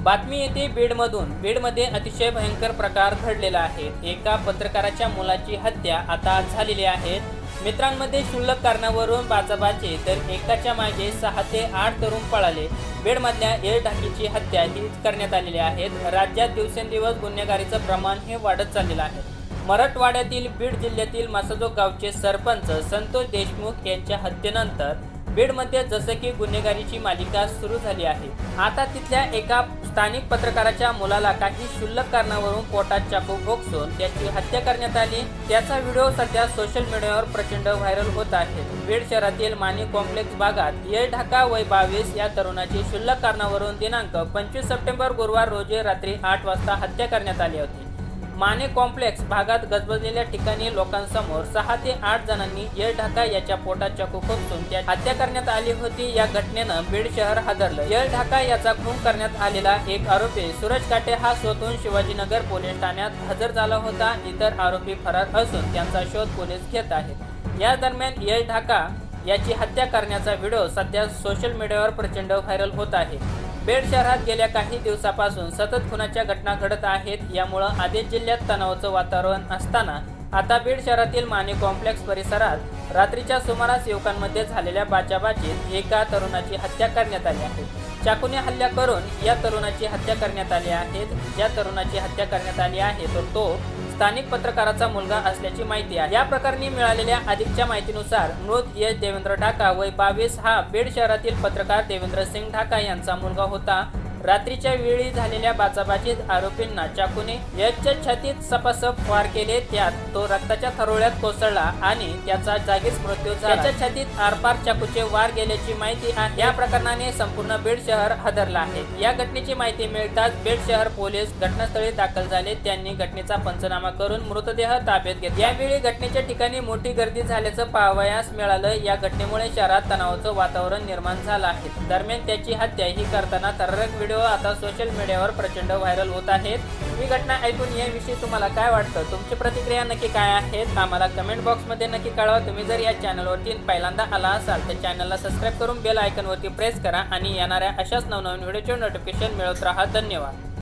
बातमी येते बीडमधून। बीडमध्ये अतिशय भयंकर प्रकार घडलेला आहे। एका पत्रकाराच्या मुलाची हत्या आता झालेली आहे। मित्रांमध्ये क्षुल्लक कारणावरून बाचाबाची, तर एकाच्या मागे 6 ते 8 तरुण पळाले। बीडमधल्या येळढाकीची हत्या ही करण्यात आलेली आहे। राज्यात दिवसेंदिवस गुन्हेगारीचं प्रमाण हे वाढत चाललेलं आहे। मराठवाड्यातील बीड जिल्ह्यातील मासजोग गावचे सरपंच संतोष देशमुख यांच्या हत्येनंतर बीडमध्ये जसं की गुन्हेगारीची मालिका सुरू झाली आहे। आता तिथल्या एका स्थानिक पत्रकाराच्या मुलाला काही क्षुल्लक कारणावरून पोटात चाकू भोगसून त्याची हत्या करण्यात आली। त्याचा व्हिडिओ सध्या सोशल मीडियावर प्रचंड व्हायरल होत आहे। बीड शहरातील माने कॉम्प्लेक्स भागात येळढाका वय 22 या तरुणाची क्षुल्लक कारणावरून दिनांक 25 सप्टेंबर गुरुवार रोजी रात्री 8 वाजता हत्या करण्यात आली होती। माने कॉम्प्लेक्स भागात गजबजलेल्या ठिकाणी लोकांसमोर 6 ते 8 जणांनी येळढाका याच्या पोटात चाकू खुपसून त्याची हत्या करण्यात आली होती। या घटनेनं बीड शहर हादरलं। येळढाका याचा खून करण्यात आलेला एक आरोपी सूरज काटे हा स्वतःहून शिवाजीनगर पोलीस ठाण्यात हजर झाला होता। इतर आरोपी फरार असून त्यांचा शोध पोलीस घेत आहेत। या दरम्यान येळढाका याची हत्या करण्याचा व्हिडिओ सध्या सोशल मीडियावर प्रचंड व्हायरल होत आहे। बीड शहरात गेल्या काही दिवसापासून सतत खुनाच्या घटना घडत आहेत। यामुळे आधीच जिल्ह्यात तणावाचं वातावरण असताना आता बीड शहरातील माने कॉम्प्लेक्स परिसरात रात्रीच्या सुमारास युवकांमध्ये झालेल्या बाचाबाचीत एका तरुणाची हत्या करण्यात आली आहे। चाकूने हल्ला करून या तरुणाची हत्या करण्यात आली आहे। ज्या तरुणाची हत्या करण्यात आली आहे तो स्थानिक पत्रकाराचा मुलगा असल्याची माहिती आहे। या प्रकरणी मिळालेल्या अधिकच्या माहितीनुसार मृत यश देवेंद्र ढाका वय 22 हा बीड शहरातील पत्रकार देवेंद्र सिंग ढाका यांचा मुलगा होता। रात्रीच्या वेळी झालेल्या बाचाबाचीत आरोपींना चाकूने यशच्या छातीत सपासप वार केले। त्यात तो रक्ताच्या थरोळ्यात कोसळला आणि त्याचा जागीच मृत्यू झाला। त्याच्या छातीत आरपार चाकूचे वार गेल्याची माहिती आहे। या प्रकरणाने संपूर्ण बीड शहर हादरला आहे। या घटनेची माहिती मिळताच बीड शहर पोलीस घटनास्थळी दाखल झाले। त्यांनी घटनेचा पंचनामा करून मृतदेह ताब्यात घेतला। यावेळी घटनेच्या ठिकाणी मोठी गर्दी झाल्याचं पाहावयास मिळालं। या घटनेमुळे शहरात तणावाचं वातावरण निर्माण झालं आहे। दरम्यान त्याची हत्या ही करताना थरारक व्हिडिओ आता सोशल मीडियावर प्रचंड व्हायरल होत आहेत। ही घटना ऐकून याविषयी तुम्हाला काय वाटतं? तुमची प्रतिक्रिया नक्की काय आहेत आम्हाला कमेंट बॉक्समध्ये नक्की कळवा। तुम्ही जर या चॅनलवरती पहिल्यांदा आला असाल तर चॅनलला सबस्क्राईब करून बेल आयकॉनवरती प्रेस करा आणि येणाऱ्या अशाच नवनवीन व्हिडिओचे नोटिफिकेशन मिळवत राहा। धन्यवाद।